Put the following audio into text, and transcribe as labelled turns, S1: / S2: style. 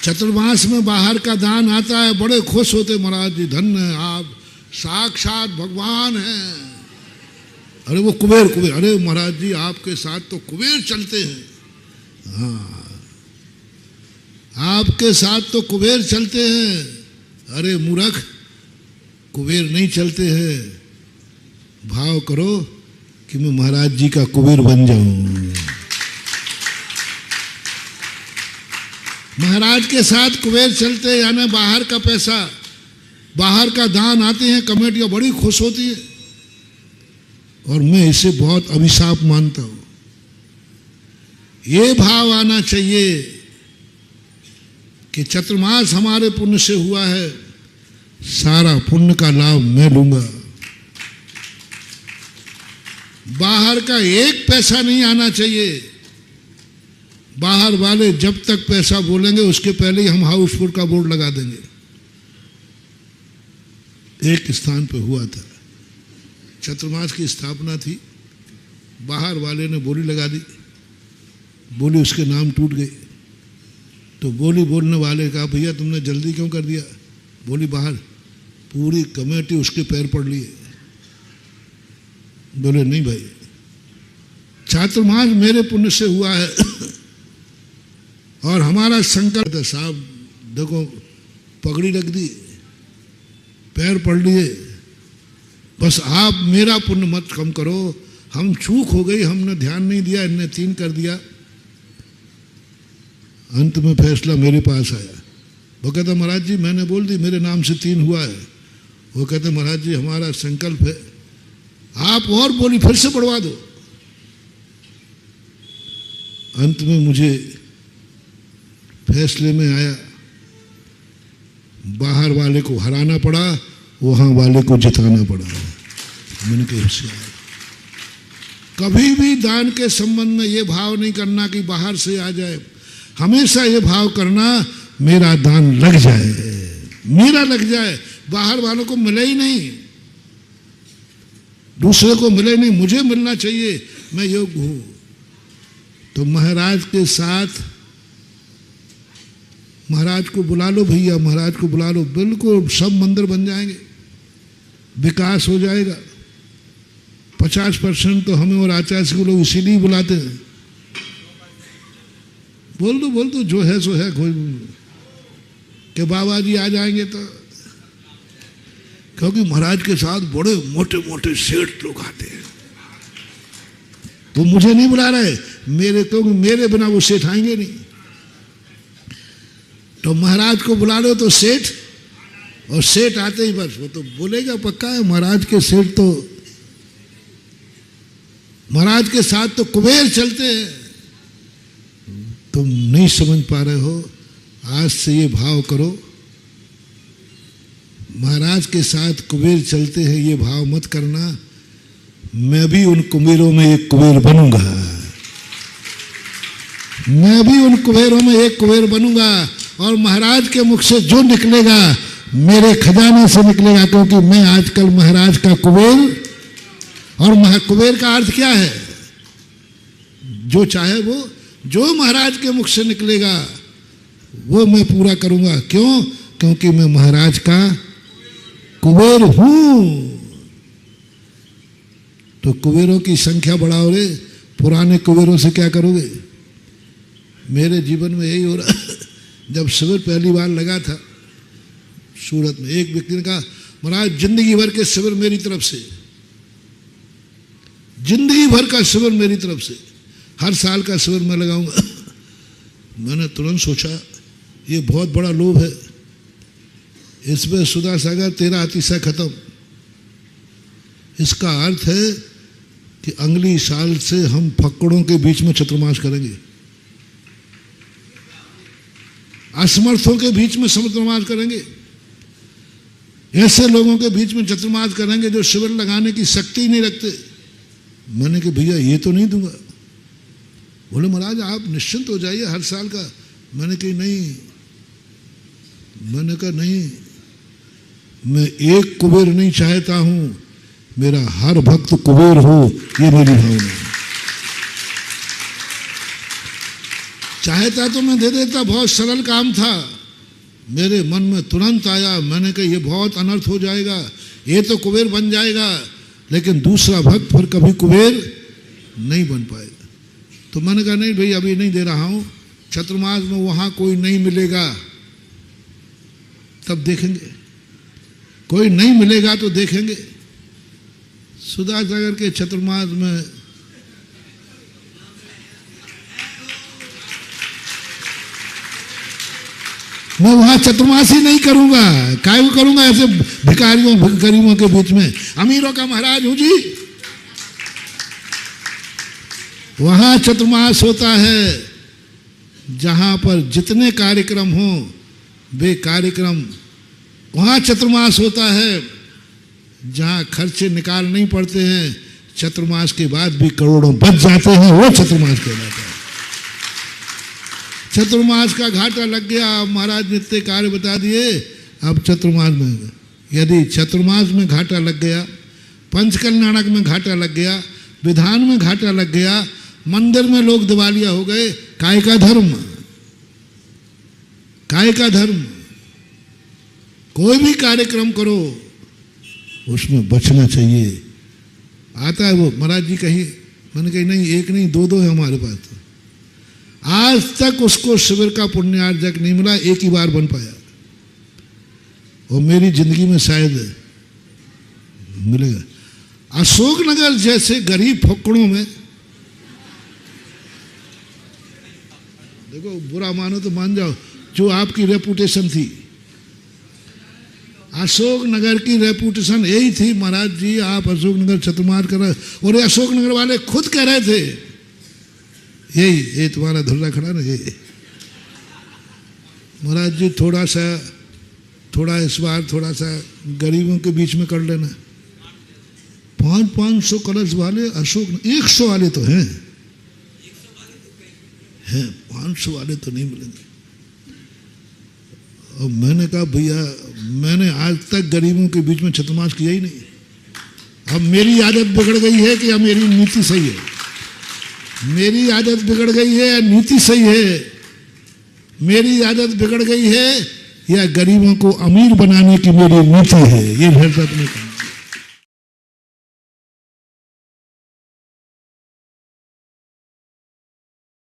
S1: चतुर्मास में बाहर का दान आता है, बड़े खुश होते महाराज जी, धन्य है आप, साक्षात भगवान हैं। अरे वो कुबेर कुबेर, अरे महाराज जी आपके साथ तो कुबेर चलते हैं। हाँ, आपके साथ तो कुबेर चलते हैं। अरे मूर्ख, कुबेर नहीं चलते हैं। भाव करो कि मैं महाराज जी का कुबेर बन जाऊं। महाराज के साथ कुबेर चलते हैं, यानी बाहर का पैसा, बाहर का दान आते हैं, कमेटियां बड़ी खुश होती है। और मैं इसे बहुत अभिशाप मानता हूं। ये भाव आना चाहिए कि चतुर्मास हमारे पुण्य से हुआ है, सारा पुण्य का लाभ मैं लूंगा। बाहर का एक पैसा नहीं आना चाहिए। बाहर वाले जब तक पैसा बोलेंगे उसके पहले ही हम हाउसफुल का बोर्ड लगा देंगे। एक स्थान पे हुआ था, चतुर्मास की स्थापना थी, बाहर वाले ने बोली लगा दी, बोली उसके नाम टूट गई। तो बोली बोलने वाले कहा भैया तुमने जल्दी क्यों कर दिया? बोली बाहर पूरी कमेटी उसके पैर पड़ लिए। बोले नहीं भाई, चातुर्मास मेरे पुण्य से हुआ है और हमारा संकल्प है। साहब देखो पगड़ी रख दी, पैर पड़ लिए, बस आप मेरा पुण्य मत कम करो। हम चूक हो गई, हमने ध्यान नहीं दिया, इनने 3 कर दिया। अंत में फैसला मेरे पास आया। वो कहता महाराज जी मैंने बोल दी, मेरे नाम से 3 हुआ है। वो कहते महाराज जी हमारा संकल्प है, आप और बोली फिर से बढ़वा दो। अंत में मुझे फैसले में आया, बाहर वाले को हराना पड़ा, वहां वाले को जिताना पड़ा। मैंने कहा होशियार, कभी भी दान के संबंध में ये भाव नहीं करना कि बाहर से आ जाए। हमेशा ये भाव करना मेरा दान लग जाए, मेरा लग जाए, बाहर वालों को मिले ही नहीं, दूसरे को मिले नहीं, मुझे मिलना चाहिए, मैं योग्य हूं। तो महाराज के साथ, महाराज को बुला लो भैया, महाराज को बुला लो, बिल्कुल सब मंदिर बन जाएंगे, विकास हो जाएगा। 50% तो हमें और आचार्य को लोग इसीलिए बुलाते हैं। बोल दो जो है सो है, कोई कि बाबा जी आ जाएंगे तो, क्योंकि महाराज के साथ बड़े मोटे मोटे सेठ लोग आते हैं। तो मुझे नहीं बुला रहे, मेरे बिना वो सेठ आएंगे नहीं। तो महाराज को बुला लो तो सेठ, और सेठ आते ही बस वो तो बोलेगा पक्का है, महाराज के सेठ तो, महाराज के साथ तो कुबेर चलते हैं। तुम नहीं समझ पा रहे हो, आज से ये भाव करो, महाराज के साथ कुबेर चलते हैं, ये भाव मत करना, मैं भी उन कुबेरों में एक कुबेर बनूंगा, मैं भी उन कुबेरों में एक कुबेर बनूंगा। और महाराज के मुख से जो निकलेगा मेरे खजाने से निकलेगा, क्योंकि मैं आजकल महाराज का कुबेर। और कुबेर का अर्थ क्या है? जो चाहे वो, जो महाराज के मुख से निकलेगा वो मैं पूरा करूंगा। क्यों? क्योंकि मैं महाराज का कुबेर हूं। तो कुबेरों की संख्या बढ़ाओ रे, पुराने कुबेरों से क्या करोगे? मेरे जीवन में यही हो रहा। जब शिविर पहली बार लगा था सूरत में, एक व्यक्ति ने कहा महाराज जिंदगी भर के शिविर मेरी तरफ से, जिंदगी भर का शिविर मेरी तरफ से, हर साल का शिविर मैं लगाऊंगा। मैंने तुरंत सोचा ये बहुत बड़ा लोभ है, इसमें सुधा सागर तेरा अतिशय खत्म। इसका अर्थ है कि अगली साल से हम फक्कड़ों के बीच में चतुर्मास करेंगे, असमर्थों के बीच में चतुर्मास करेंगे, ऐसे लोगों के बीच में चतुर्मास करेंगे जो शिविर लगाने की शक्ति नहीं रखते। मैंने कहा भैया ये तो नहीं दूंगा। बोले महाराज आप निश्चिंत हो जाइए, हर साल का। मैंने कहा नहीं, मैंने कहा नहीं, मैं एक कुबेर नहीं चाहता हूं, मेरा हर भक्त कुबेर हो, ये मेरी भावना है। चाहता तो मैं दे देता, बहुत सरल काम था। मेरे मन में तुरंत आया, मैंने कहा ये बहुत अनर्थ हो जाएगा, ये तो कुबेर बन जाएगा, लेकिन दूसरा भक्त फिर कभी कुबेर नहीं बन पाएगा। तो मैंने कहा नहीं भाई, अभी नहीं दे रहा हूं, चतुर्मास में वहां कोई नहीं मिलेगा तब देखेंगे, कोई नहीं मिलेगा तो देखेंगे। सुधासागर के चतुर्मास में मैं वहां चतुर्मास ही नहीं करूंगा। काय को करूंगा ऐसे भिखारियों गरीबों के बीच में? अमीरों का महाराज हूं जी। वहां चतुर्मास होता है जहां पर जितने कार्यक्रम हो वे कार्यक्रम, वहां चतुर्मास होता है जहां खर्चे निकाल नहीं पड़ते हैं, चतुर्मास के बाद भी करोड़ों बच जाते हैं, वो चतुर्मास कहलाता है। चतुर्मास का घाटा लग गया, महाराज ने इतने कार्य बता दिए। अब चतुर्मास में, यदि चतुर्मास में घाटा लग गया, पंचकल्याणक में घाटा लग गया, विधान में घाटा लग गया, मंदिर में लोग दिवालिया हो गए, काय का धर्म? काय का धर्म? कोई भी कार्यक्रम करो उसमें बचना चाहिए। आता है वो महाराज जी कहीं, मैंने कही नहीं, एक नहीं दो दो है हमारे पास। तो आज तक उसको शिविर का पुण्यार्जक नहीं मिला, एक ही बार बन पाया, और मेरी जिंदगी में शायद मिलेगा। अशोकनगर जैसे गरीब फक्कड़ों में, देखो बुरा मानो तो मान जाओ, जो आपकी रेपुटेशन थी, अशोकनगर की रेपुटेशन यही थी, महाराज जी आप अशोकनगर चतुर्मास कर रहे, और अशोकनगर वाले खुद कह रहे थे, यही ये तुम्हारा धुर्रा खड़ा ना, ये महाराज जी थोड़ा इस बार थोड़ा सा गरीबों के बीच में कर लेना। 500 कलश वाले अशोक, 100 वाले तो हैं, 500 वाले तो नहीं मिलेंगे। और मैंने कहा भैया, मैंने आज तक गरीबों के बीच में चतुर्मास किया ही नहीं। अब मेरी आदत बिगड़ गई है कि अब मेरी नीति सही है? मेरी आदत बिगड़ गई है या नीति सही है? मेरी आदत बिगड़ गई है या गरीबों को अमीर बनाने की मेरी नीति है? ये फैसला नहीं।